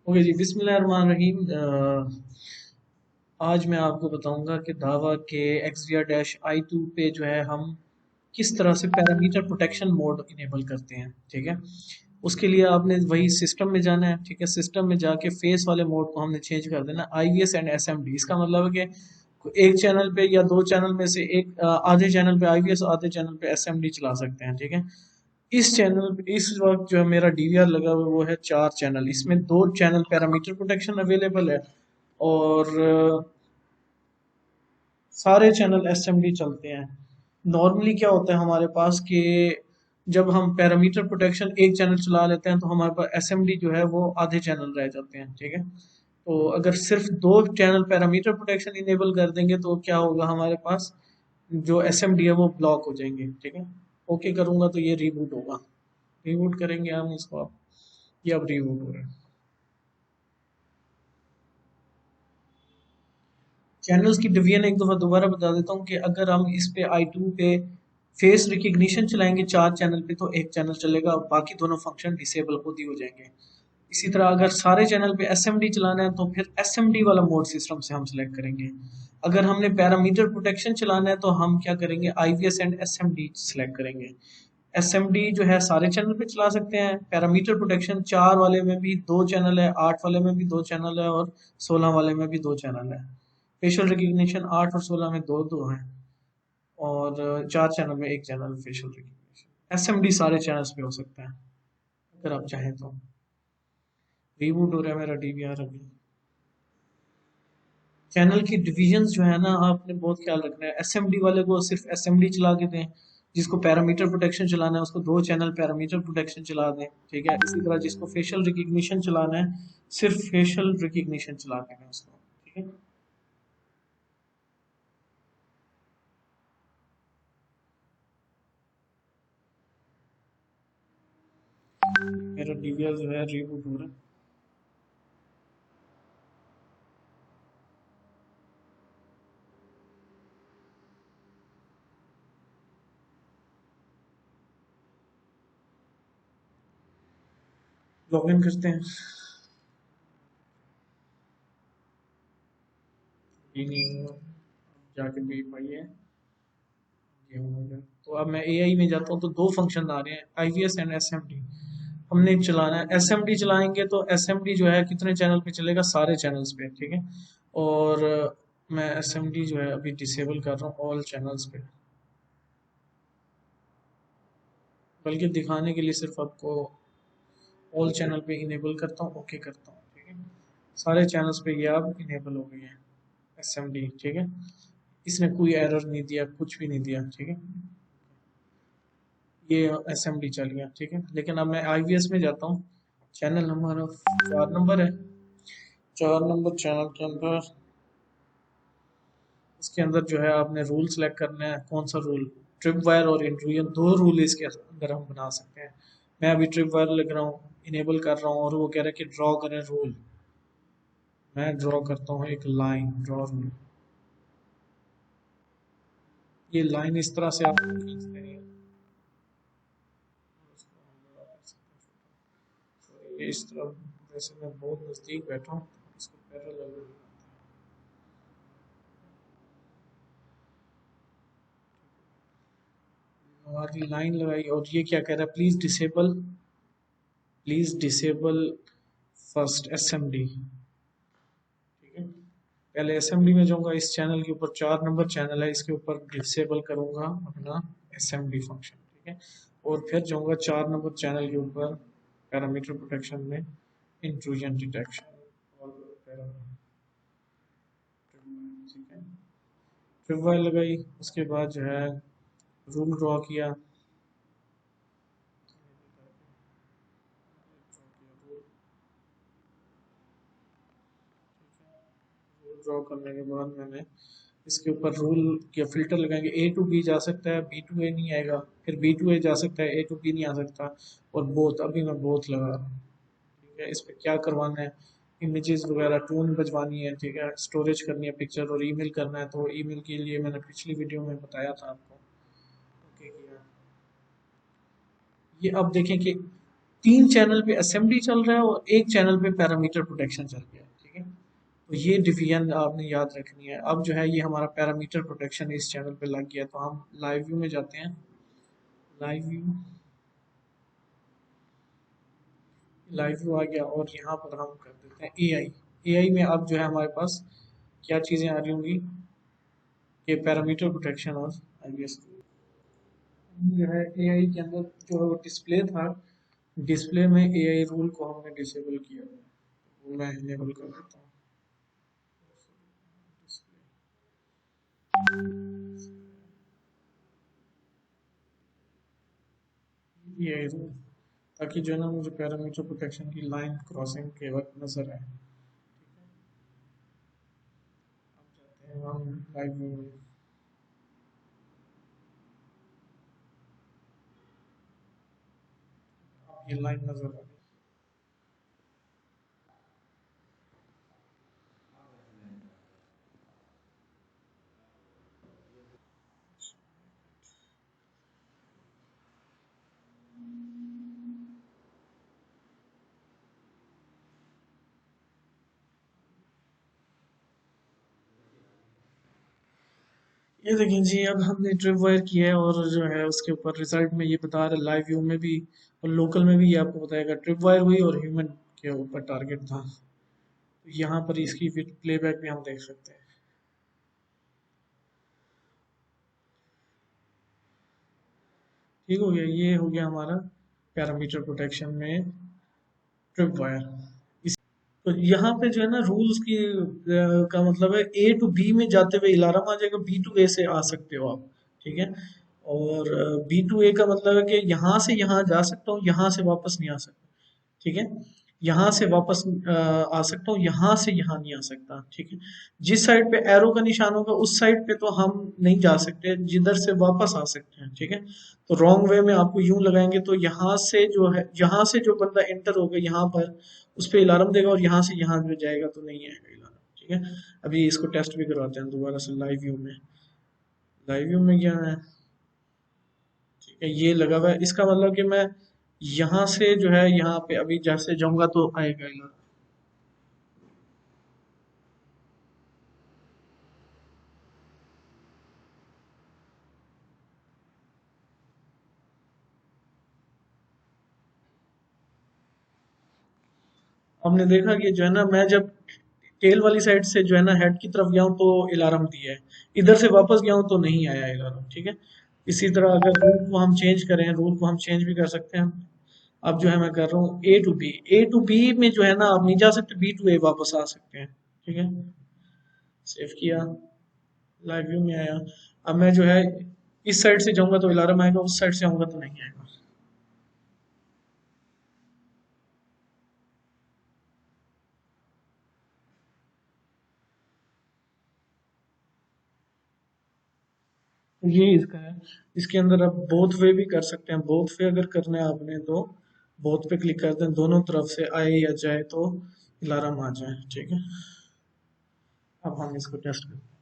Okay जी, बिस्मिल्लाहिर्रहमानिर्रहीम। आज मैं आपको बताऊंगा कि दावा के एक्सरिया डैश आई टू पे जो है हम किस तरह से पैरामीटर प्रोटेक्शन मोड इनेबल करते हैं। ठीक है, उसके लिए आपने वही सिस्टम में जाना है। ठीक है, सिस्टम में जाके फेस वाले मोड को हमने चेंज कर देना आईवीएस एंड एसएमडी। इसका मतलब है कि एक चैनल पे या दो चैनल में से एक आधे चैनल पे आईवीएस आधे चैनल पे एसएमडी चला सकते हैं। ठीक है, इस चैनल इस वक्त जो है मेरा डीवीआर लगा हुआ है वो है 4 चैनल। इसमें 2 चैनल पैरामीटर प्रोटेक्शन अवेलेबल है और सारे चैनल एसएमडी चलते हैं। नॉर्मली क्या होता है हमारे पास कि जब हम पैरामीटर प्रोटेक्शन एक चैनल चला लेते हैं तो हमारे पास एसएमडी जो है वो आधे चैनल रह जाते हैं। ठीक है, तो अगर सिर्फ 2 चैनल पैरामीटर प्रोटेक्शन इनेबल कर देंगे तो क्या होगा, हमारे पास जो एसएमडी है वो ब्लॉक हो जाएंगे। ठीक है, ओके करूंगा तो ये रीबूट होगा। रीबूट करेंगे हम इसको, आप ये अब रीबूट हो रहा है। चैनल्स की डिवीजन एक दफ़ा दोबारा बता देता हूँ कि अगर हम इस पे आई टू पे फेस रिकग्निशन चलाएंगे 4 चैनल पे तो एक चैनल चलेगा और बाकी दोनों फंक्शन डिसेबल खुद ही हो जाएंगे। इसी तरह अगर सारे चैनल पे एसएमडी चलाना है तो फिर एसएमडी वाला मोड सिस्टम से हम सिलेक्ट करेंगे। अगर हमने पैरामीटर प्रोटेक्शन चलाना है तो हम क्या करेंगे, आईवीएस एंड एसएमडी सिलेक्ट करेंगे। एसएमडी जो है सारे चैनल पे चला सकते हैं। पैरामीटर प्रोटेक्शन 4 वाले में भी 2 चैनल है, 8 वाले में भी 2 चैनल है और 16 वाले में भी 2 चैनल है। फेशियल रिकग्निशन 8 और 16 में दो दो हैं और 4 चैनल में एक चैनल फेशियल रिकग्निशन। एसएमडी सारे चैनल्स पे हो सकता है अगर आप चाहें तो। रीबूट हो रहा है मेरा डीवीआर अभी। चैनल की डिविजन्स जो है ना, आपने बहुत ख्याल रखना है। एसएमडी वाले को सिर्फ एसएमडी चला के दें, जिसको पैरामीटर प्रोटेक्शन चलाना है उसको 2 चैनल पैरामीटर प्रोटेक्शन चला दें। ठीक है, इसी तरह जिसको फेशियल रिकग्निशन चलाना है सिर्फ फेशियल रिकग्निशन चला के दें उसको। ठीक है, मेरा डीवीआर जो है रीबूट हो रहा है। लॉग इन करते हैं। ये नहीं हुआ, जाके भी पाई है। ये हो गया। तो अब मैं एआई में जाता हूँ तो 2 फंक्शन आ रहे हैं, आईवीएस एंड एसएमडी। हमने चलाना है एसएमडी। चलाएंगे तो एसएमडी जो है कितने चैनल पे चलेगा, सारे चैनल्स पे। ठीक है, और मैं एसएमडी जो है अभी डिसेबल कर रहा हूँ ऑल चैनल्स पे, बल्कि दिखाने के लिए सिर्फ आपको ऑल चैनल पे इनेबल करता हूँ, ओके करता हूँ। ठीक है, सारे चैनल्स पे ये अब इनेबल हो गई है एसएमडी। ठीक है, इसने कोई एरर नहीं दिया, कुछ भी नहीं दिया। ठीक है, ये एसएमडी चल गया। ठीक है, लेकिन अब मैं आईवीएस में जाता हूँ। चैनल हमारा 4 नंबर है। 4 नंबर चैनल के अंदर, इसके अंदर जो है आपने रूल सेलेक्ट करना है। कौन सा रूल, ट्रिप वायर और इंट्रूजन, 2 रूल इसके अंदर हम बना सकते हैं। मैं अभी ट्रिप वायर लग रहा हूँ, इनेबल कर रहा हूँ और वो कह रहा है कि ड्रॉ करें रूल। मैं ड्रॉ करता हूँ एक लाइन, ड्रॉ रूल। ये लाइन इस तरह से आप खींच देंगे। ये इस तरह, वैसे मैं बहुत नज़दीक बैठा हूँ, इसको पैरेलल। हमारी लाइन लगाई और ये क्या कह रहा है, प्लीज डिसेबल फर्स्ट एसएमडी। ठीक है, पहले एसएमडी में जाऊंगा। इस चैनल के ऊपर 4 नंबर चैनल है, इसके ऊपर डिसेबल करूंगा अपना एसएमडी फंक्शन। ठीक है, और फिर जाऊंगा 4 नंबर चैनल के ऊपर पैरामीटर प्रोटेक्शन में इंट्रूजन डिटेक्शन और ठीक है, ट्रिप वायर लगाई। उसके बाद जो है रूल ड्रॉ किया। ड्रॉ करने के बाद मैंने इसके ऊपर रूल या फिल्टर लगाएंगे। ए टू बी जा सकता है, बी टू ए नहीं आएगा, फिर बी टू ए जा सकता है, ए टू बी नहीं आ सकता। और बोथ, अभी मैं बोथ लगा रहा हूँ। ठीक है, इस पर क्या करवाना है, इमेजेस वगैरह टून बजवानी है। ठीक है, स्टोरेज करनी है पिक्चर और ईमेल करना है। तो ईमेल के लिए मैंने पिछली वीडियो में बताया था आपको। ओके किया। ये अब देखें कि 3 चैनल पे असेंबली चल रहा है और एक चैनल पे पैरामीटर प्रोटेक्शन चल रहा है, ठीक है। तो ये डिवीजन आपने याद रखनी है। अब जो है ये हमारा पैरामीटर प्रोटेक्शन इस चैनल पे लग गया, तो हम लाइव व्यू में जाते हैं। लाइव व्यू, लाइव व्यू आ गया और यहाँ पर हम कर देते हैं एआई। एआई में अब जो है हमारे पास क्या चीज़ें आ रही होंगी, ये पैरामीटर प्रोटेक्शन और आईबीएस जो है। एआई के अंदर जो है वो डिस्प्ले था, डिस्प्ले में एआई रूल को हमने डिसेबल किया है, वो मैं इनेबल कर देता हूँ। एआई रूल, ताकि जो है ना मुझे पैरामीटर प्रोटेक्शन की लाइन क्रॉसिंग के वक्त नजर आए। अब जाते हैं हम लाइव व्यू में। अब ये लाइन नजर आ गई। ये देखें जी, अब हमने ट्रिप वायर किया है और जो है उसके ऊपर रिजल्ट में ये बता रहा है लाइव व्यू में भी और लोकल में भी, ये आपको बताएगा ट्रिप वायर हुई और ह्यूमन के ऊपर टारगेट था। तो यहाँ पर इसकी प्लेबैक भी हम देख सकते हैं। ठीक हो गया, ये हो गया हमारा पैरामीटर प्रोटेक्शन में ट्रिप वायर। तो यहाँ पे जो है ना रूल्स की का मतलब है ए टू बी में जाते हुए अलार्म आ जाएगा, बी टू ए से आ सकते हो आप, ठीक है। और बी टू ए का मतलब है कि यहाँ से यहाँ जा सकता हूँ, यहाँ से वापस नहीं आ सकता, ठीक है। यहाँ से वापस आ सकता हूँ, यहाँ से यहाँ नहीं आ सकता, ठीक है। जिस साइड पे एरो का निशान होगा उस साइड पे तो हम नहीं जा सकते, जिधर से वापस आ सकते हैं, ठीक है। तो रॉन्ग वे में आपको यूं लगाएंगे तो यहाँ से जो है, यहाँ से जो बंदा एंटर होगा यहाँ पर उस पे अलार्म देगा और यहाँ से यहाँ जो जाएगा तो नहीं आएगा अलार्म, ठीक है। अभी इसको टेस्ट भी करवाते हैं दोबारा से लाइव व्यू में। लाइव व्यू में क्या है, ठीक है, ये लगा हुआ है, इसका मतलब कि मैं यहाँ से जो है यहाँ पे अभी जैसे जाऊंगा तो आएगा अलार्म। हमने देखा कि जो है ना मैं जब टेल वाली साइड से जो है ना हेड की तरफ गया हूँ तो अलार्म दिया है, इधर से वापस गया हूँ तो नहीं आया अलार्म, ठीक है। इसी तरह अगर रूल को हम चेंज करें, रूल को हम चेंज भी कर सकते हैं। अब जो है मैं कर रहा हूँ A to B, A to B में जो है ना आप नहीं जा सकते, बी टू ए वापस आ सकते हैं, ठीक है। सेव किया, लाइव व्यू में आया। अब मैं जो है इस साइड से जाऊंगा तो अलार्म आएगा, उस साइड से आऊंगा तो नहीं आएगा। तो ये इसका है। इसके अंदर आप बोथ वे भी कर सकते हैं, बोथ वे अगर करना है आपने तो बोथ पे क्लिक कर दें, दोनों तरफ से आए या जाए तो अलार्म आ जाए, ठीक है। अब हम इसको टेस्ट करते हैं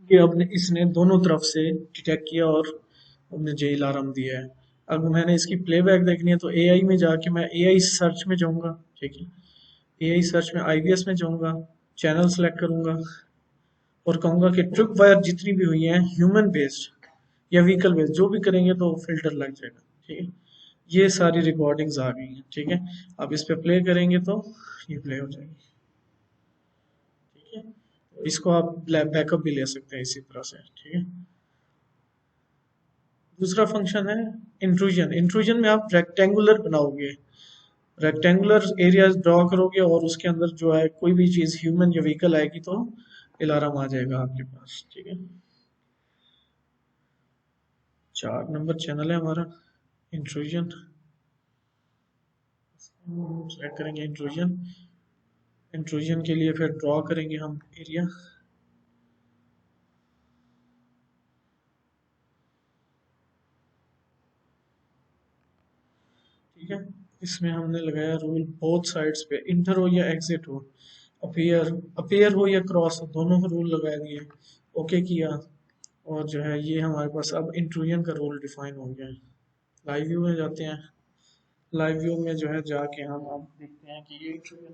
कि आपने इसने दोनों तरफ से डिटेक्ट किया और हमने जे अलार्म दिया है। अब मैंने इसकी प्लेबैक देखनी है तो एआई में जाके मैं एआई सर्च में जाऊंगा, ठीक है। एआई सर्च में आईबीएस में जाऊंगा, चैनल सेलेक्ट करूंगा और कहूंगा कि ट्रिप वायर जितनी भी हुई हैं ह्यूमन बेस्ड या व्हीकल बेस्ड जो भी करेंगे तो फिल्टर लग जाएगा, ठीक है। ये सारी रिकॉर्डिंग्स आ गई हैं, ठीक है। अब इस पे प्ले करेंगे तो ये प्ले हो जाएगी, ठीक है। तो इसको आप बैकअप भी ले सकते हैं इसी तरह से, ठीक है। दूसरा फंक्शन है इंट्रूजन। इंट्रूजन में आप रेक्टेंगुलर बनाओगे, रेक्टेंगुलर एरिया ड्रॉ करोगे और उसके अंदर जो है कोई भी चीज ह्यूमन या व्हीकल आएगी तो अलार्म आ जाएगा आपके पास, ठीक है। 4 नंबर चैनल है हमारा इंट्रूजन, सेलेक्ट करेंगे इंट्रूजन। इंट्रूजन के लिए फिर ड्रॉ करेंगे हम एरिया, ठीक है। इसमें हमने लगाया रूल बोथ साइड्स पे, इंटर हो या एग्जिट हो, अपीयर अपीयर हो या क्रॉस हो, दोनों रूल लगा दिए। ओके किया, और जो है ये हमारे पास अब इंट्रूजन का रूल डिफाइन हो गया है। लाइव व्यू में जाते हैं। लाइव व्यू में जो है जाके हम अब देखते हैं कि ये इंट्रूजन